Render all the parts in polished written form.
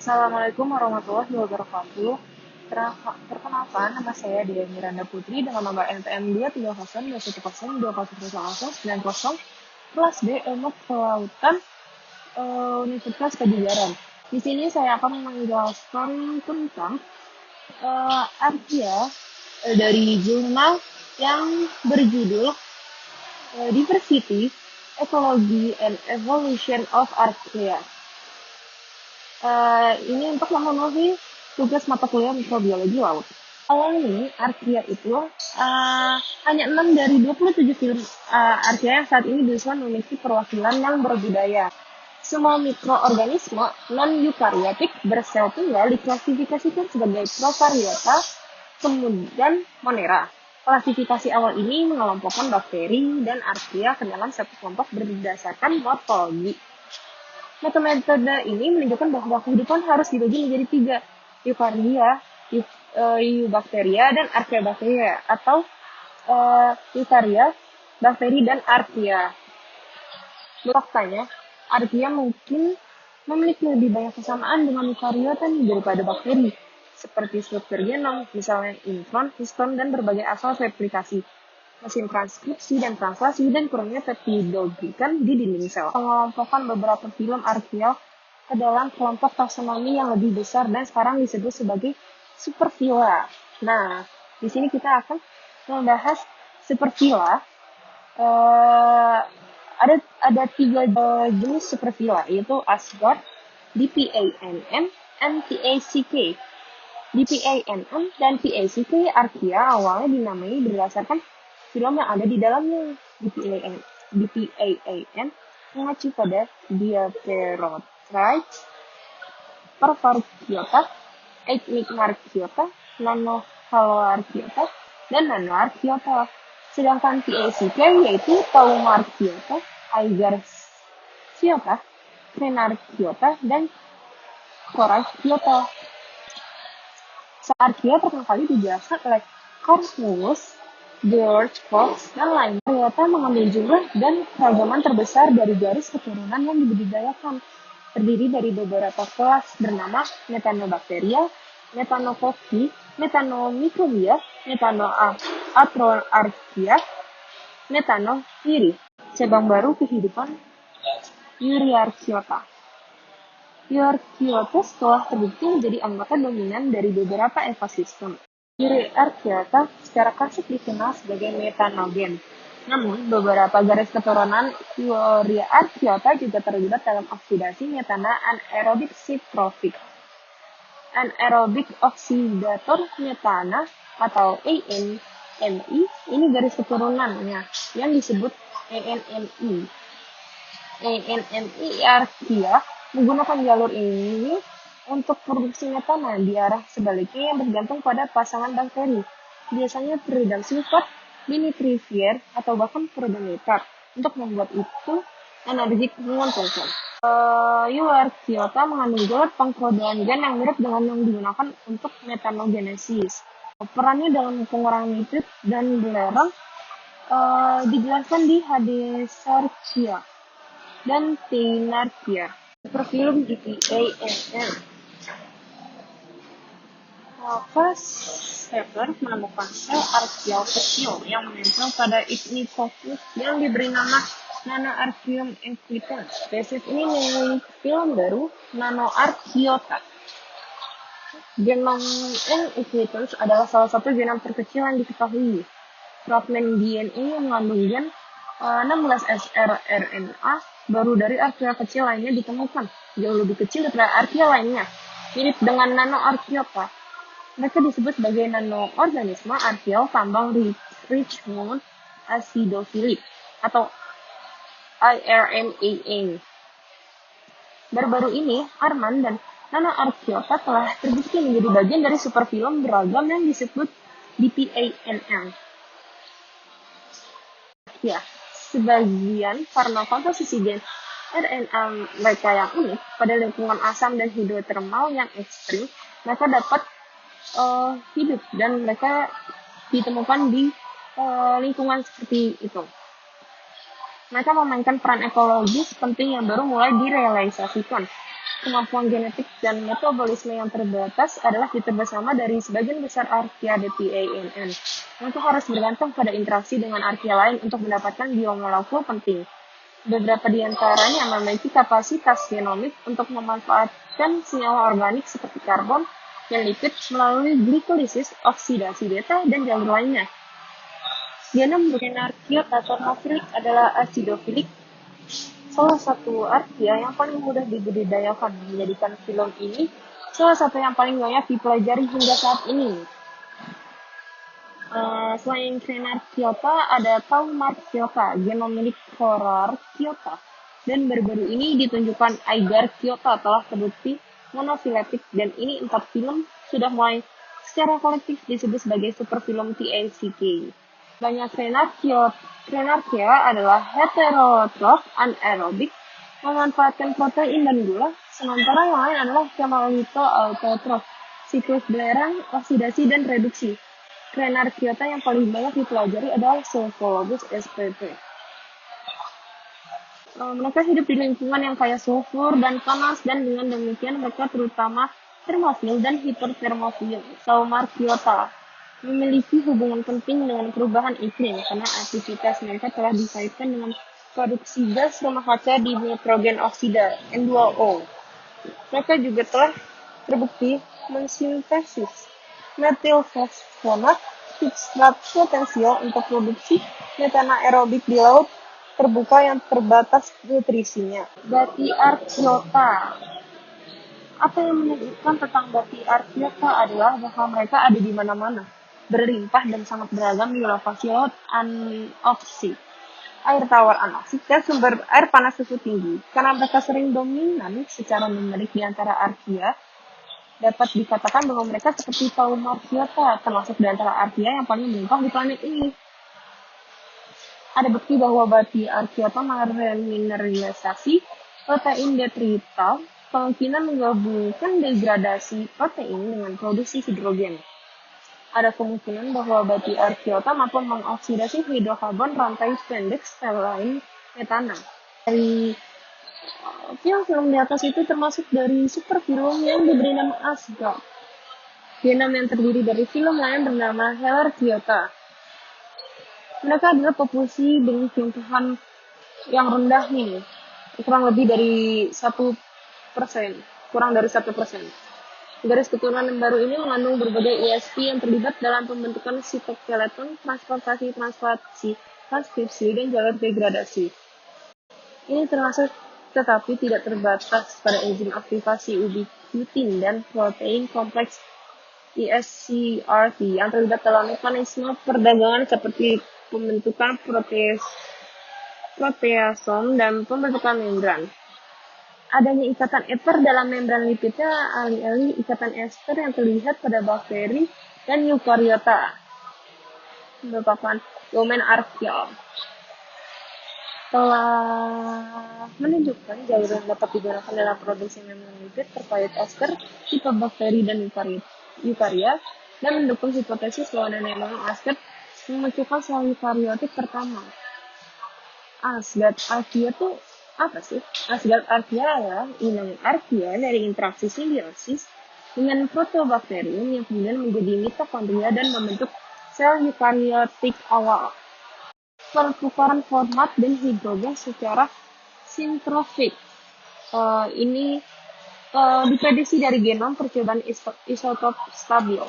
Assalamualaikum warahmatullahi wabarakatuh. Perkenalkan, nama saya Dia Miranda Putri dengan nomor NPM 23021020090 kelas D Ilmu Kelautan Universitas Pajajaran. Di sini saya akan menjelaskan tentang artikel dari jurnal yang berjudul Diversity, Ecology, and Evolution of Archaea. Ini untuk memenuhi tugas mata kuliah mikrobiologi laut. Awalnya ini Archaea itu hanya 6 dari 27 film Archaea yang saat ini bisa memiliki perwakilan yang berbudaya. Semua mikroorganisme non-eukariotik bersel tunggal diklasifikasikan sebagai prokariota, kemudian Monera. Klasifikasi awal ini mengelompokkan bakteri dan Archaea ke dalam satu kelompok berdasarkan morfologi. Metode ini menunjukkan bahwa kehidupan harus dibagi menjadi 3, eukarya, eubakteria, dan archaebacteria, atau eukarya, bakteri, dan archaea. Faktanya, archaea mungkin memiliki lebih banyak kesamaan dengan eukariota daripada bakteri, seperti struktur genom, misalnya intron, histone, dan berbagai asal replikasi, mesin transkripsi dan translasi, dan kurangnya peptidoglikan di dinding sel. Mengelompokkan beberapa film Archaea ke dalam kelompok taksonomi yang lebih besar dan sekarang disebut sebagai superphyla. Nah, di sini kita akan membahas superphyla. Ada 3 jenis superphyla, yaitu Asgard, DPANN, and PACK. DPANN dan PACK Archaea awalnya dinamai berdasarkan film yang ada di dalamnya. DPAAN mengacu pada Diaperotrites, Pervarchiota, Echinoarchaeota, Nanohaloarchaeota, dan Nanoarchaeota. Sedangkan PACK yaitu Taumarchaeota, Aigarchaeota, Crenarchaeota, dan Corarchaeota. Archaea pertama kali dijelaskan oleh Cornelius George Fox dan lainnya. Ternyata mengambil jumlah dan keragaman terbesar dari garis keturunan yang dibudidayakan, terdiri dari beberapa kelas bernama Methanobacteria, Methanococci, Methanomicrobia, Methanoatroarchaea, Methanophyri. Cabang baru kehidupan Euryarchaeota. Euryarchaeota telah terbukti menjadi anggota dominan dari beberapa ekosistem. Euryarchaeota secara klasik dikenal sebagai metanogen. Namun, beberapa garis keturunan Euryarchaeota juga terlibat dalam oksidasi metana anaerobik sitrofik. Anaerobik oksidator metana atau ANMI ini garis keturunannya yang disebut ANMI. ANMI Archaea menggunakan jalur ini untuk produksi metana di arah sebaliknya yang bergantung pada pasangan bakteri, biasanya Pyridium sulfat, Binitrivier, atau bahkan Pyridometar. Untuk membuat itu energi menguntungkan. Euarchaeota mengandung jalur pengkodean gen yang mirip dengan yang digunakan untuk metanogenesis. Perannya dalam pengurangan nitrit dan belerang dijelaskan di Hadesarchaea dan Teinarchaea. Superfilum DPANN. Shepard menemukan sel archaea kecil yang menempel pada Ignicoccus yang diberi nama Nanoarchaeum equitans. Spesies ini memiliki film baru Nanoarchaeota. Genom N. equitans adalah salah satu genom terkecil yang diketahui. Fragmen DNA yang mengandung gen 16sRRNA baru dari archaea kecil lainnya ditemukan, jauh lebih kecil daripada archaea lainnya. Mirip dengan Nanoarchaeota, mereka disebut sebagai nanoorganisme archaea tambang Richmond acidophilic atau IRNAA. Baru-baru ini, Arman dan Nanoarchaeota telah terbukti menjadi bagian dari superfilum beragam yang disebut DPANN. Ya, sebagian karena komposisi gen RNA mereka yang unik pada lingkungan asam dan hidrotermal yang ekstrim, mereka dapat hidup dan mereka ditemukan di lingkungan seperti itu. Mereka memainkan peran ekologis penting yang baru mulai direalisasikan. kemampuan genetik dan metabolisme yang terbatas adalah fitur bersama dari sebagian besar archaea DPANN. Mereka harus bergantung pada interaksi dengan archaea lain untuk mendapatkan biomolekul penting. Beberapa di antaranya memiliki kapasitas genomik untuk memanfaatkan senyawa organik seperti karbon dan lipid melalui glikolisis, oksidasi beta, dan jalur lainnya. Genom Renarchiota thermophilic adalah acidofilik, salah satu archaea yang paling mudah dibudidayakan, menjadikan filum ini salah satu yang paling banyak dipelajari hingga saat ini. Selain Crenarchiota, ada Taumarchiota, genom milik Corarchiota, dan baru-baru ini ditunjukkan Aigarchiota telah terbukti monofiletik, dan ini 4 film sudah mulai secara kolektif disebut sebagai superfilum TACK. Banyak Crenarchia adalah heterotrof anaerobik, memanfaatkan protein dan gula, sementara yang lain adalah kemalito autotrof, siklus belerang, oksidasi, dan reduksi. Crenarchiota yang paling banyak dipelajari adalah Sulfolobus spp. Mereka hidup di lingkungan yang kaya sulfur dan panas, dan dengan demikian mereka terutama termofil dan hipertermofil. Taumarchiota memiliki hubungan penting dengan perubahan iklim karena aktivitas mereka telah dikaitkan dengan produksi gas rumah kaca di nitrogen oksida N2O. Mereka juga telah terbukti mensintesis metilfosfonat, substrat potensial untuk produksi metana aerobik di laut terbuka yang terbatas nutrisinya. Bathyarchiota. Apa yang menunjukkan tentang Bathyarchiota adalah bahwa mereka ada di mana-mana, berlimpah dan sangat beragam di lokasi laut anoksik, air tawar anoksik, dan sumber air panas suhu tinggi. Karena mereka sering dominan secara numerik di antara archaea, dapat dikatakan bahwa mereka seperti Taumarchiota, termasuk di antara archaea yang paling melimpah di planet ini. Ada bukti bahwa Bathyarchiota meremineralisasi protein detrital, kemungkinan menggabungkan degradasi protein dengan produksi hidrogen. Ada kemungkinan bahwa Bathyarchiota mampu mengoksidasi hidrokarbon rantai pendek selain metana. Dari film di atas itu termasuk dari superfilum yang diberi nama Asgard. Genom yang terdiri dari film lain bernama Helarchiota. Mereka adalah populasi dengan tumbuhan yang rendah nih, kurang lebih dari 1%, kurang dari 1%. Garis keturunan yang baru ini mengandung berbagai ESP yang terlibat dalam pembentukan sitoskeleton, transportasi, transkripsi, dan jalur degradasi. Ini termasuk tetapi tidak terbatas pada enzim aktivasi ubiquitin dan protein kompleks ESCRT yang terlibat dalam mekanisme perdagangan seperti pembentukan proteasom dan pembentukan membran. Adanya ikatan eter dalam membran lipidnya alih-alih ikatan ester yang terlihat pada bakteri dan eukariota, merupakan domain archaea. Telah menunjukkan jalur yang dapat digunakan dalam produksi membran lipid terkait ester, tipe bakteri, dan eukaria, dan mendukung hipotesis bahwa nenek moyang Asgard memunculkan sel eukariotik pertama. Asgard archaea itu apa sih? Asgard archaea adalah inang archaea dari interaksi simbiosis dengan protobakterium yang kemudian menjadi mitokondria dan membentuk sel eukariotik awal. Pertukaran format dan hidrogen secara sintrofik. Ini diprediksi dari genom percobaan isotop stabil.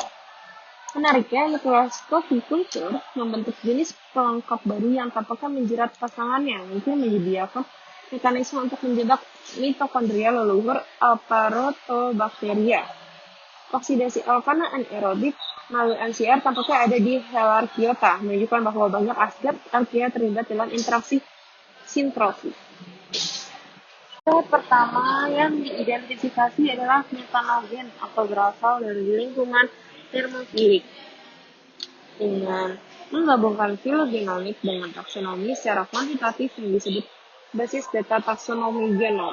Menariknya, mikroskopi kultur membentuk jenis pelengkap baru yang tampaknya menjerat pasangannya, mungkin menyediakan mekanisme untuk menjebak mitokondria leluhur Aparotobacteria. Oksidasi alkana anaerobik melalui NCR tampaknya ada di Helarchiota, menunjukkan bahwa banyak Asgard archaea terlibat dalam interaksi sintrofik. Pertama yang diidentifikasi adalah metanogen atau berasal dari lingkungan termofilik. Dengan menggabungkan filogenomik dengan taksonomi secara kuantitatif yang disebut basis data taksonomi genom.